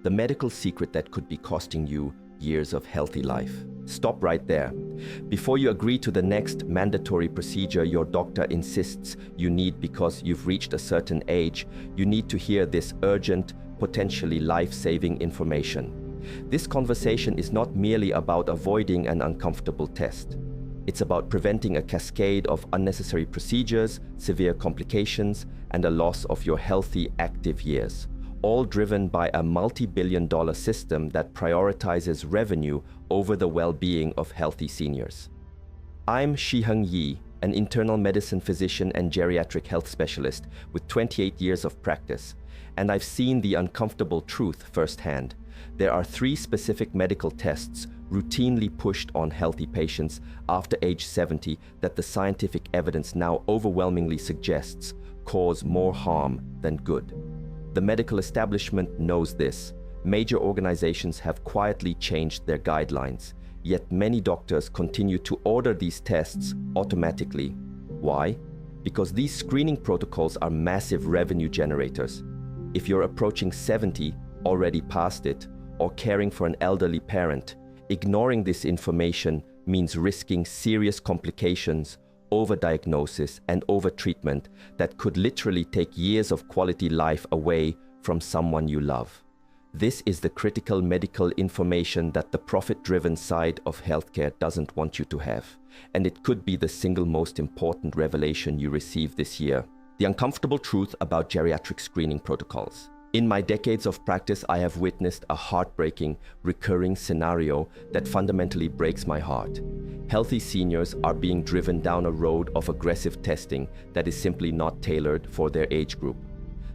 the medical secret that could be costing you years of healthy life. Stop right there. Before you agree to the next mandatory procedure your doctor insists you need because you've reached a certain age, you need to hear this urgent, potentially life-saving information. This conversation is not merely about avoiding an uncomfortable test. It's about preventing a cascade of unnecessary procedures, severe complications, and a loss of your healthy, active years, all driven by a multi-billion-dollar system that prioritizes revenue over the well-being of healthy seniors. I'm Shi Heng Yi, an internal medicine physician and geriatric health specialist with 28 years of practice, and I've seen the uncomfortable truth firsthand. There are 3 specific medical tests routinely pushed on healthy patients after age 70 that the scientific evidence now overwhelmingly suggests cause more harm than good. The medical establishment knows this. Major organizations have quietly changed their guidelines, yet many doctors continue to order these tests automatically. Why? Because these screening protocols are massive revenue generators. If you're approaching 70, already past it, or caring for an elderly parent, ignoring this information means risking serious complications, overdiagnosis, and overtreatment that could literally take years of quality life away from someone you love. This is the critical medical information that the profit-driven side of healthcare doesn't want you to have, and it could be the single most important revelation you receive this year. The uncomfortable truth about geriatric screening protocols. In my decades of practice, I have witnessed a heartbreaking, recurring scenario that fundamentally breaks my heart. Healthy seniors are being driven down a road of aggressive testing that is simply not tailored for their age group.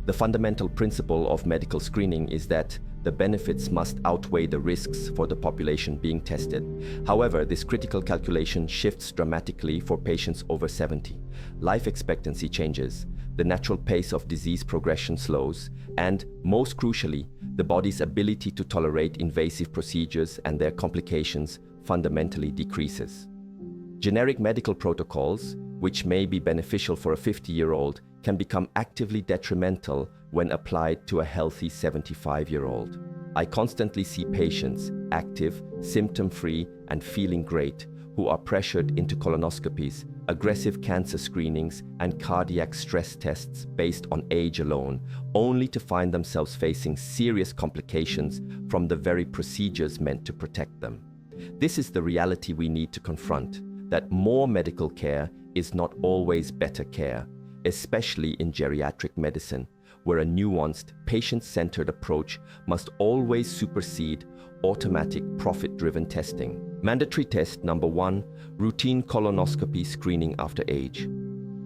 The fundamental principle of medical screening is that the benefits must outweigh the risks for the population being tested. However, this critical calculation shifts dramatically for patients over 70. Life expectancy changes, the natural pace of disease progression slows, and, most crucially, the body's ability to tolerate invasive procedures and their complications fundamentally decreases. Generic medical protocols, which may be beneficial for a 50-year-old, can become actively detrimental when applied to a healthy 75-year-old. I constantly see patients, active, symptom-free, and feeling great, who are pressured into colonoscopies, aggressive cancer screenings, and cardiac stress tests based on age alone, only to find themselves facing serious complications from the very procedures meant to protect them. This is the reality we need to confront, that more medical care is not always better care, especially in geriatric medicine, where a nuanced, patient-centered approach must always supersede automatic, profit-driven testing. Mandatory test number 1, routine colonoscopy screening after age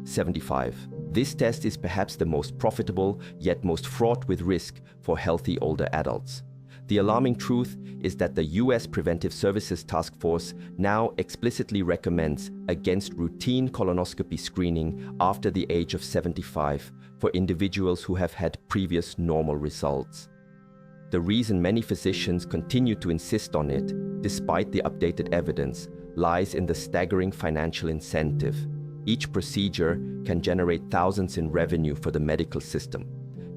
75. This test is perhaps the most profitable, yet most fraught with risk for healthy older adults. The alarming truth is that the US Preventive Services Task Force now explicitly recommends against routine colonoscopy screening after the age of 75 for individuals who have had previous normal results. The reason many physicians continue to insist on it, despite the updated evidence, lies in the staggering financial incentive. Each procedure can generate thousands in revenue for the medical system.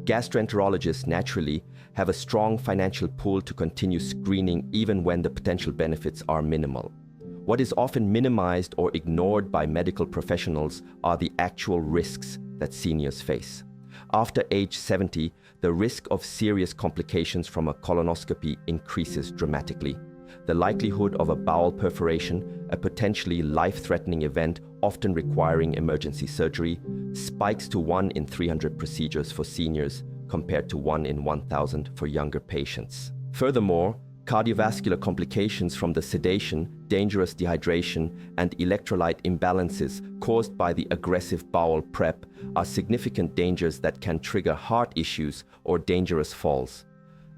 Gastroenterologists naturally have a strong financial pull to continue screening even when the potential benefits are minimal. What is often minimized or ignored by medical professionals are the actual risks that seniors face. After age 70, the risk of serious complications from a colonoscopy increases dramatically. The likelihood of a bowel perforation, a potentially life-threatening event often requiring emergency surgery, spikes to 1 in 300 procedures for seniors compared to 1 in 1,000 for younger patients. Furthermore, cardiovascular complications from the sedation, dangerous dehydration, and electrolyte imbalances caused by the aggressive bowel prep are significant dangers that can trigger heart issues or dangerous falls.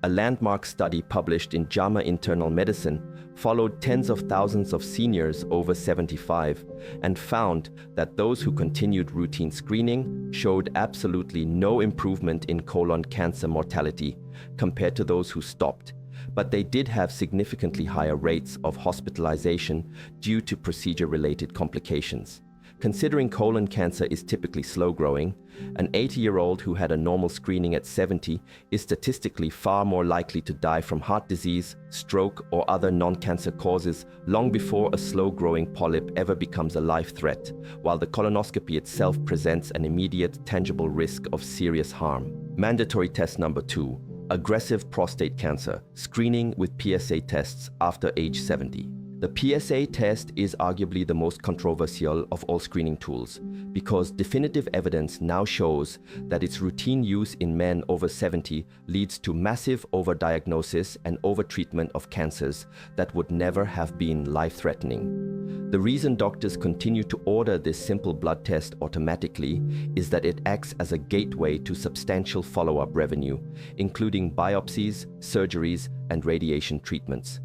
A landmark study published in JAMA Internal Medicine followed tens of thousands of seniors over 75 and found that those who continued routine screening showed absolutely no improvement in colon cancer mortality compared to those who stopped, but they did have significantly higher rates of hospitalization due to procedure-related complications. Considering colon cancer is typically slow-growing, an 80-year-old who had a normal screening at 70 is statistically far more likely to die from heart disease, stroke, or other non-cancer causes long before a slow-growing polyp ever becomes a life threat, while the colonoscopy itself presents an immediate, tangible risk of serious harm. Mandatory test number 2: aggressive prostate cancer, screening with PSA tests after age 70. The PSA test is arguably the most controversial of all screening tools because definitive evidence now shows that its routine use in men over 70 leads to massive overdiagnosis and overtreatment of cancers that would never have been life-threatening. The reason doctors continue to order this simple blood test automatically is that it acts as a gateway to substantial follow-up revenue, including biopsies, surgeries, and radiation treatments.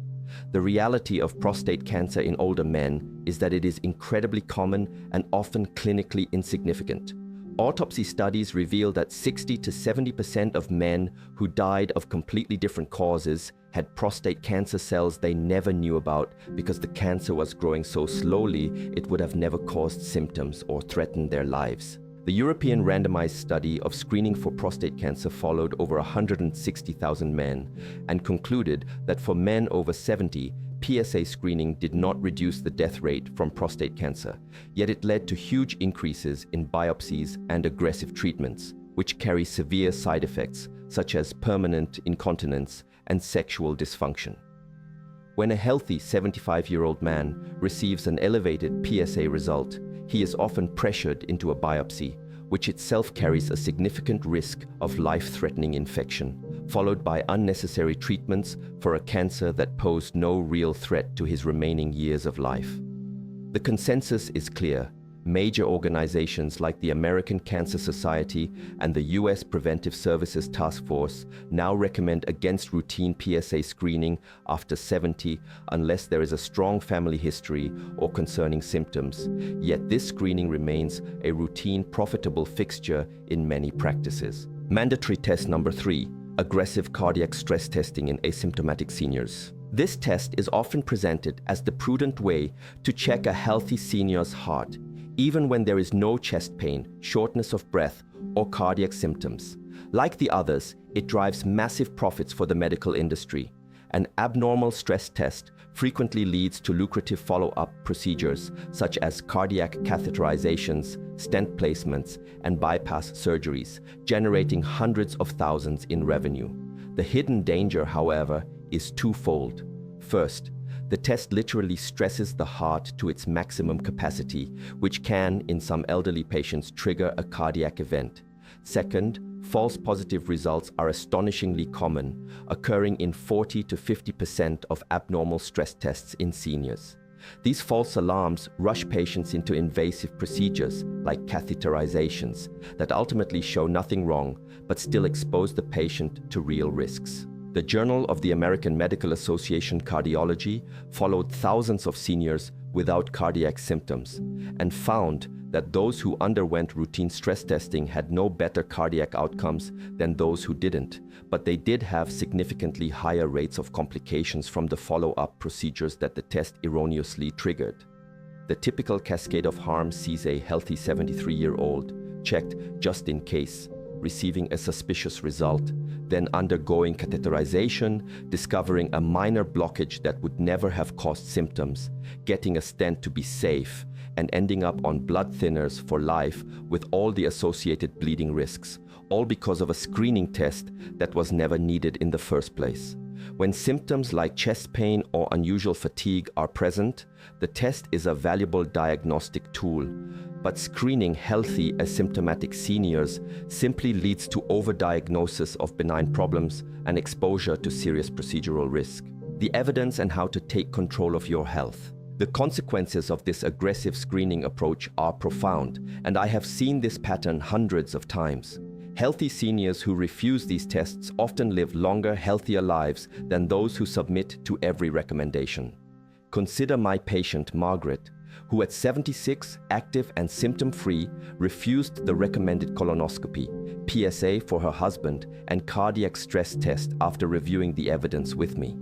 The reality of prostate cancer in older men is that it is incredibly common and often clinically insignificant. Autopsy studies reveal that 60 to 70% of men who died of completely different causes had prostate cancer cells they never knew about because the cancer was growing so slowly it would have never caused symptoms or threatened their lives. The European randomized study of screening for prostate cancer followed over 160,000 men and concluded that for men over 70, PSA screening did not reduce the death rate from prostate cancer, yet it led to huge increases in biopsies and aggressive treatments, which carry severe side effects such as permanent incontinence and sexual dysfunction. When a healthy 75-year-old man receives an elevated PSA result, he is often pressured into a biopsy, which itself carries a significant risk of life-threatening infection, followed by unnecessary treatments for a cancer that posed no real threat to his remaining years of life. The consensus is clear. Major organizations like the American Cancer Society and the U.S. Preventive Services Task Force now recommend against routine PSA screening after 70 unless there is a strong family history or concerning symptoms. Yet this screening remains a routine, profitable fixture in many practices. Mandatory test number 3: aggressive cardiac stress testing in asymptomatic seniors. This test is often presented as the prudent way to check a healthy senior's heart, even when there is no chest pain, shortness of breath, or cardiac symptoms. Like the others, it drives massive profits for the medical industry. An abnormal stress test frequently leads to lucrative follow-up procedures such as cardiac catheterizations, stent placements, and bypass surgeries, generating hundreds of thousands in revenue. The hidden danger, however, is twofold. First, the test literally stresses the heart to its maximum capacity, which can, in some elderly patients, trigger a cardiac event. Second, false positive results are astonishingly common, occurring in 40 to 50% of abnormal stress tests in seniors. These false alarms rush patients into invasive procedures like catheterizations that ultimately show nothing wrong but still expose the patient to real risks. The Journal of the American Medical Association Cardiology followed thousands of seniors without cardiac symptoms and found that those who underwent routine stress testing had no better cardiac outcomes than those who didn't, but they did have significantly higher rates of complications from the follow-up procedures that the test erroneously triggered. The typical cascade of harm sees a healthy 73-year-old checked just in case, receiving a suspicious result, then undergoing catheterization, discovering a minor blockage that would never have caused symptoms, getting a stent to be safe, and ending up on blood thinners for life with all the associated bleeding risks, all because of a screening test that was never needed in the first place. When symptoms like chest pain or unusual fatigue are present, the test is a valuable diagnostic tool. But screening healthy asymptomatic seniors simply leads to overdiagnosis of benign problems and exposure to serious procedural risk. The evidence and how to take control of your health. The consequences of this aggressive screening approach are profound, and I have seen this pattern hundreds of times. Healthy seniors who refuse these tests often live longer, healthier lives than those who submit to every recommendation. Consider my patient, Margaret, who at 76, active and symptom-free, refused the recommended colonoscopy, PSA for her husband, and cardiac stress test after reviewing the evidence with me.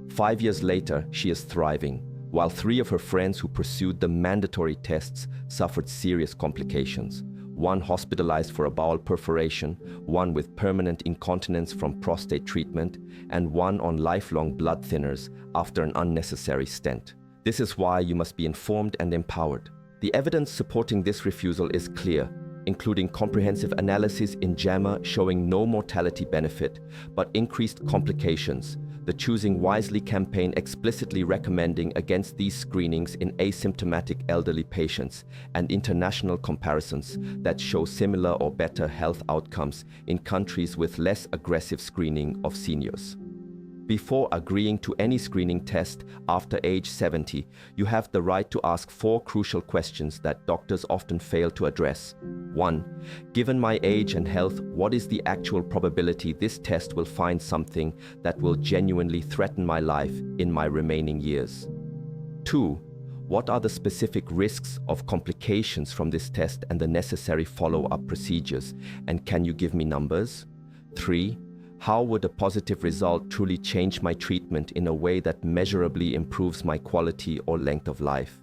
5 years later, she is thriving, while 3 of her friends who pursued the mandatory tests suffered serious complications. 1 hospitalized for a bowel perforation, 1 with permanent incontinence from prostate treatment, and 1 on lifelong blood thinners after an unnecessary stent. This is why you must be informed and empowered. The evidence supporting this refusal is clear, including comprehensive analysis in JAMA showing no mortality benefit, but increased complications. The Choosing Wisely campaign explicitly recommending against these screenings in asymptomatic elderly patients, and international comparisons that show similar or better health outcomes in countries with less aggressive screening of seniors. Before agreeing to any screening test after age 70, you have the right to ask 4 crucial questions that doctors often fail to address. 1. Given my age and health, what is the actual probability this test will find something that will genuinely threaten my life in my remaining years? 2. What are the specific risks of complications from this test and the necessary follow-up procedures, and can you give me numbers? 3. How would a positive result truly change my treatment in a way that measurably improves my quality or length of life?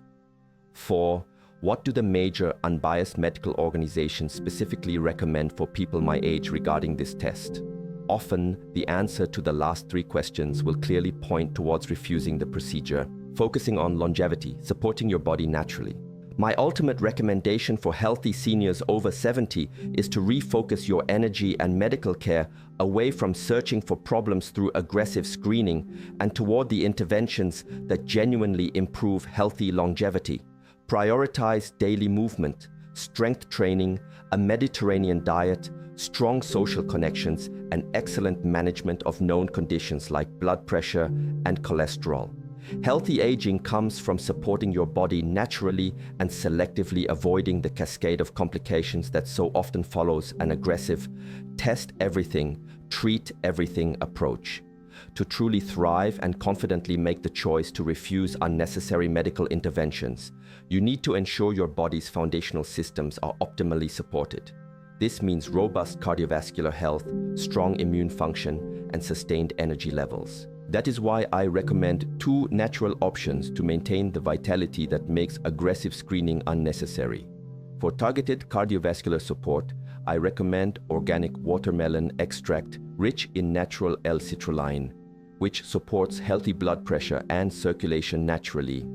4. What do the major unbiased medical organizations specifically recommend for people my age regarding this test? Often, the answer to the last 3 questions will clearly point towards refusing the procedure, focusing on longevity, supporting your body naturally. My ultimate recommendation for healthy seniors over 70 is to refocus your energy and medical care away from searching for problems through aggressive screening and toward the interventions that genuinely improve healthy longevity. Prioritize daily movement, strength training, a Mediterranean diet, strong social connections, and excellent management of known conditions like blood pressure and cholesterol. Healthy aging comes from supporting your body naturally and selectively avoiding the cascade of complications that so often follows an aggressive, test everything, treat everything approach. To truly thrive and confidently make the choice to refuse unnecessary medical interventions, you need to ensure your body's foundational systems are optimally supported. This means robust cardiovascular health, strong immune function, and sustained energy levels. That is why I recommend 2 natural options to maintain the vitality that makes aggressive screening unnecessary. For targeted cardiovascular support, I recommend organic watermelon extract rich in natural L-citrulline, which supports healthy blood pressure and circulation naturally.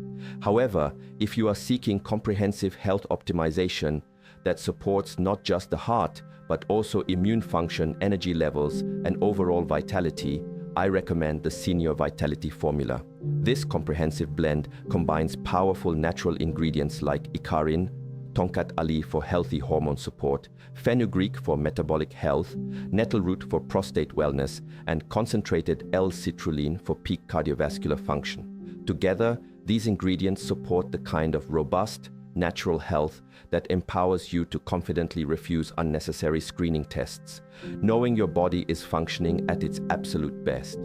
However, if you are seeking comprehensive health optimization that supports not just the heart, but also immune function, energy levels, and overall vitality, I recommend the Senior Vitality Formula. This comprehensive blend combines powerful natural ingredients like Icarin, Tonkat Ali for healthy hormone support, fenugreek for metabolic health, nettle root for prostate wellness, and concentrated L-citrulline for peak cardiovascular function. Together, these ingredients support the kind of robust, natural health that empowers you to confidently refuse unnecessary screening tests, knowing your body is functioning at its absolute best.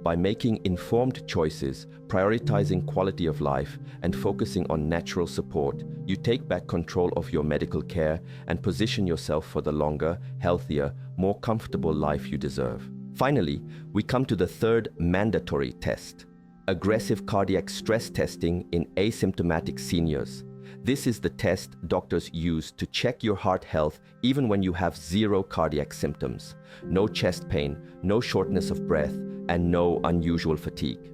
By making informed choices, prioritizing quality of life, and focusing on natural support, you take back control of your medical care and position yourself for the longer, healthier, more comfortable life you deserve. Finally, we come to the 3rd mandatory test: aggressive cardiac stress testing in asymptomatic seniors. This is the test doctors use to check your heart health even when you have 0 cardiac symptoms, no chest pain, no shortness of breath, and no unusual fatigue.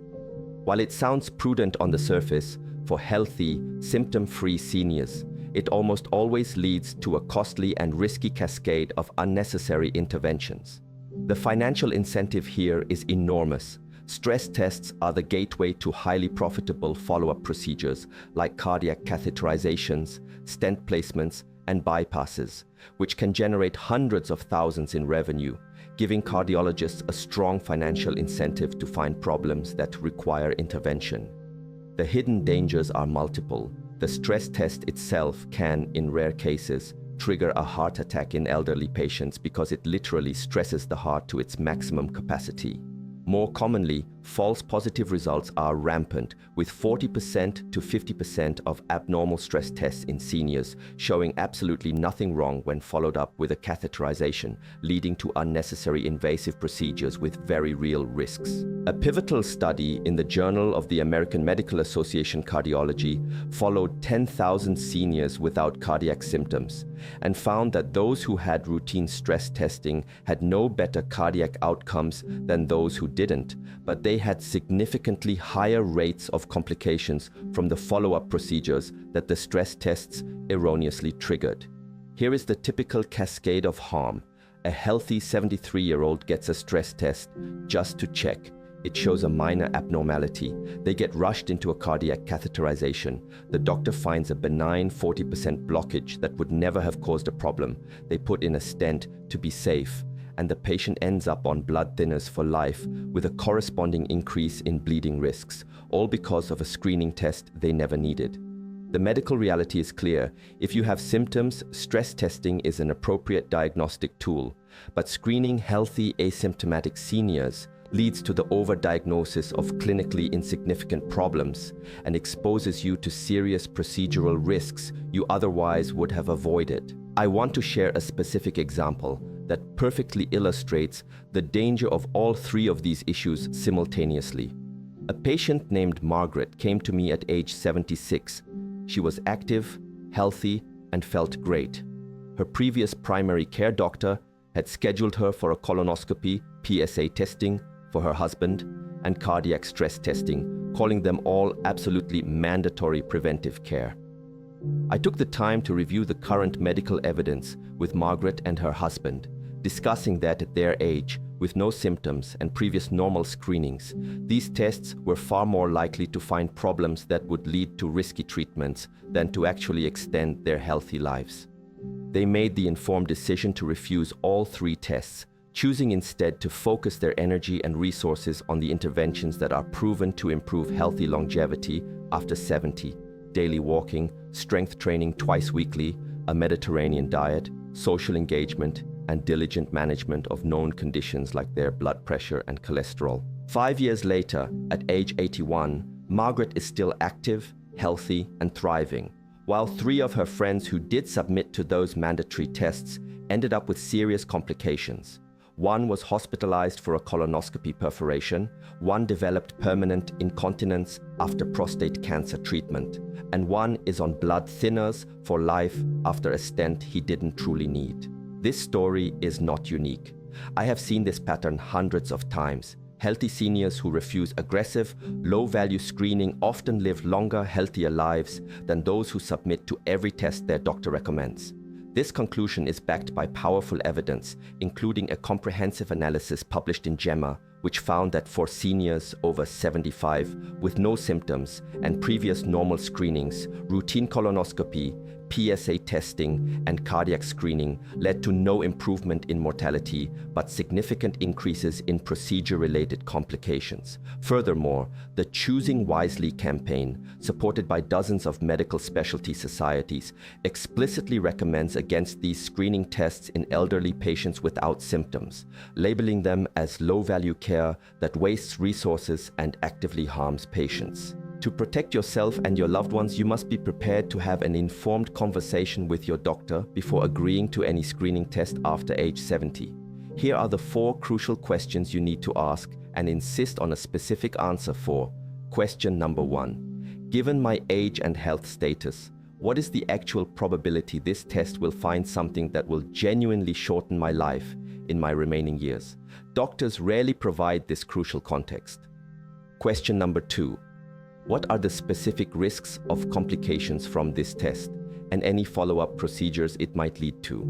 While it sounds prudent on the surface, for healthy, symptom-free seniors, it almost always leads to a costly and risky cascade of unnecessary interventions. The financial incentive here is enormous. Stress tests are the gateway to highly profitable follow-up procedures like cardiac catheterizations, stent placements, and bypasses, which can generate hundreds of thousands in revenue, giving cardiologists a strong financial incentive to find problems that require intervention. The hidden dangers are multiple. The stress test itself can, in rare cases, trigger a heart attack in elderly patients because it literally stresses the heart to its maximum capacity. More commonly, false positive results are rampant, with 40% to 50% of abnormal stress tests in seniors showing absolutely nothing wrong when followed up with a catheterization, leading to unnecessary invasive procedures with very real risks. A pivotal study in the Journal of the American Medical Association Cardiology followed 10,000 seniors without cardiac symptoms and found that those who had routine stress testing had no better cardiac outcomes than those who didn't, but they had significantly higher rates of complications from the follow-up procedures that the stress tests erroneously triggered. Here is the typical cascade of harm. A healthy 73-year-old gets a stress test just to check. It shows a minor abnormality. They get rushed into a cardiac catheterization. The doctor finds a benign 40% blockage that would never have caused a problem. They put in a stent to be safe, and the patient ends up on blood thinners for life with a corresponding increase in bleeding risks, all because of a screening test they never needed. The medical reality is clear. If you have symptoms, stress testing is an appropriate diagnostic tool, but screening healthy asymptomatic seniors leads to the overdiagnosis of clinically insignificant problems and exposes you to serious procedural risks you otherwise would have avoided. I want to share a specific example that perfectly illustrates the danger of all three of these issues simultaneously. A patient named Margaret came to me at age 76. She was active, healthy, and felt great. Her previous primary care doctor had scheduled her for a colonoscopy, PSA testing for her husband, and cardiac stress testing, calling them all absolutely mandatory preventive care. I took the time to review the current medical evidence with Margaret and her husband, discussing that at their age, with no symptoms and previous normal screenings, these tests were far more likely to find problems that would lead to risky treatments than to actually extend their healthy lives. They made the informed decision to refuse all three tests, choosing instead to focus their energy and resources on the interventions that are proven to improve healthy longevity after 70: daily walking, strength training twice weekly, a Mediterranean diet, social engagement, and diligent management of known conditions like their blood pressure and cholesterol. 5 years later, at age 81, Margaret is still active, healthy, and thriving, while 3 of her friends who did submit to those mandatory tests ended up with serious complications. One was hospitalized for a colonoscopy perforation, one developed permanent incontinence after prostate cancer treatment, and one is on blood thinners for life after a stent he didn't truly need. This story is not unique. I have seen this pattern hundreds of times. Healthy seniors who refuse aggressive, low-value screening often live longer, healthier lives than those who submit to every test their doctor recommends. This conclusion is backed by powerful evidence, including a comprehensive analysis published in JAMA, which found that for seniors over 75 with no symptoms and previous normal screenings, routine colonoscopy, PSA testing, and cardiac screening led to no improvement in mortality, but significant increases in procedure-related complications. Furthermore, the Choosing Wisely campaign, supported by dozens of medical specialty societies, explicitly recommends against these screening tests in elderly patients without symptoms, labeling them as low-value care that wastes resources and actively harms patients. To protect yourself and your loved ones, you must be prepared to have an informed conversation with your doctor before agreeing to any screening test after age 70. Here are the 4 crucial questions you need to ask and insist on a specific answer for. Question number 1. Given my age and health status, what is the actual probability this test will find something that will genuinely shorten my life in my remaining years? Doctors rarely provide this crucial context. Question number 2. What are the specific risks of complications from this test and any follow-up procedures it might lead to?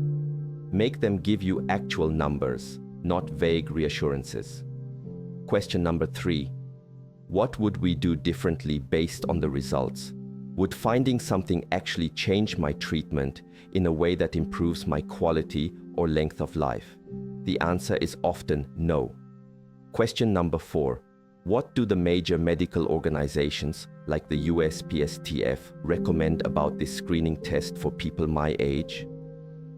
Make them give you actual numbers, not vague reassurances. Question number 3. What would we do differently based on the results? Would finding something actually change my treatment in a way that improves my quality or length of life? The answer is often no. Question number 4. What do the major medical organizations like the USPSTF recommend about this screening test for people my age?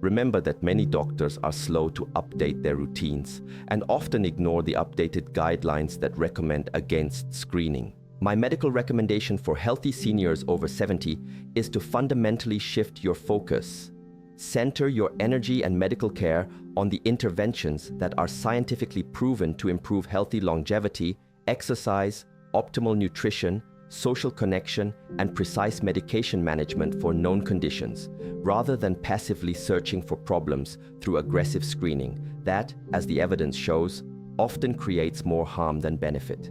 Remember that many doctors are slow to update their routines and often ignore the updated guidelines that recommend against screening. My medical recommendation for healthy seniors over 70 is to fundamentally shift your focus. Center your energy and medical care on the interventions that are scientifically proven to improve healthy longevity, exercise, optimal nutrition, social connection, and precise medication management for known conditions, rather than passively searching for problems through aggressive screening that, as the evidence shows, often creates more harm than benefit.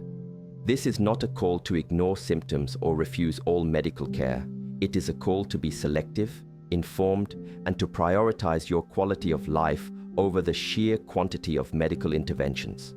This is not a call to ignore symptoms or refuse all medical care. It is a call to be selective, informed, and to prioritize your quality of life over the sheer quantity of medical interventions.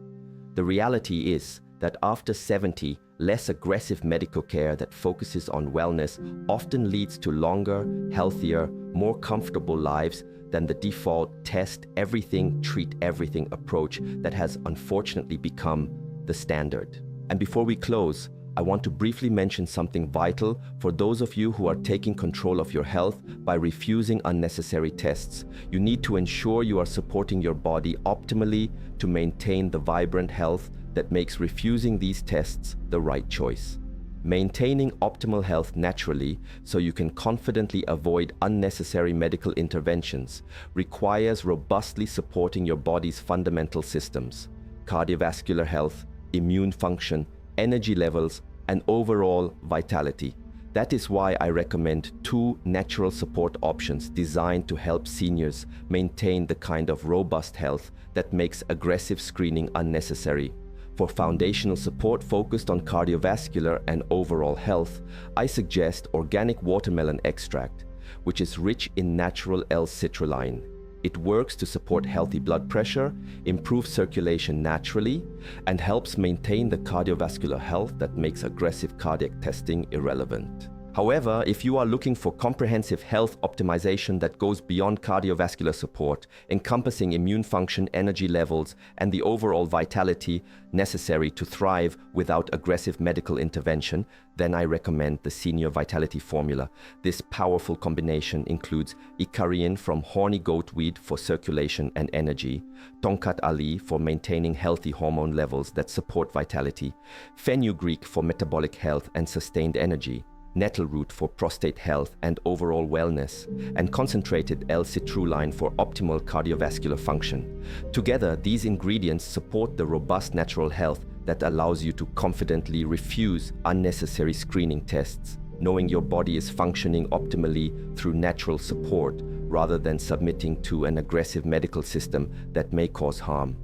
The reality is that after 70, less aggressive medical care that focuses on wellness often leads to longer, healthier, more comfortable lives than the default test everything, treat everything approach that has unfortunately become the standard. And before we close, I want to briefly mention something vital for those of you who are taking control of your health by refusing unnecessary tests. You need to ensure you are supporting your body optimally to maintain the vibrant health that makes refusing these tests the right choice. Maintaining optimal health naturally so you can confidently avoid unnecessary medical interventions requires robustly supporting your body's fundamental systems: cardiovascular health, immune function, energy levels, and overall vitality. That is why I recommend 2 natural support options designed to help seniors maintain the kind of robust health that makes aggressive screening unnecessary. For foundational support focused on cardiovascular and overall health, I suggest organic watermelon extract, which is rich in natural L-citrulline. It works to support healthy blood pressure, improve circulation naturally, and helps maintain the cardiovascular health that makes aggressive cardiac testing irrelevant. However, if you are looking for comprehensive health optimization that goes beyond cardiovascular support, encompassing immune function, energy levels, and the overall vitality necessary to thrive without aggressive medical intervention, then I recommend the Senior Vitality Formula. This powerful combination includes Icariin from horny goatweed for circulation and energy, Tonkat Ali for maintaining healthy hormone levels that support vitality, Fenugreek for metabolic health and sustained energy, nettle root for prostate health and overall wellness, and concentrated L-citrulline for optimal cardiovascular function. Together, these ingredients support the robust natural health that allows you to confidently refuse unnecessary screening tests, knowing your body is functioning optimally through natural support rather than submitting to an aggressive medical system that may cause harm.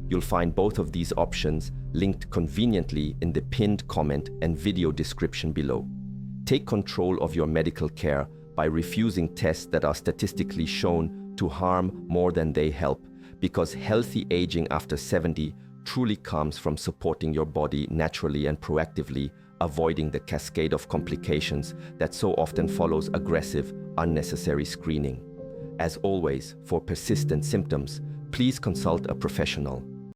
You'll find both of these options linked conveniently in the pinned comment and video description below. Take control of your medical care by refusing tests that are statistically shown to harm more than they help, because healthy aging after 70 truly comes from supporting your body naturally and proactively, avoiding the cascade of complications that so often follows aggressive, unnecessary screening. As always, for persistent symptoms, please consult a professional.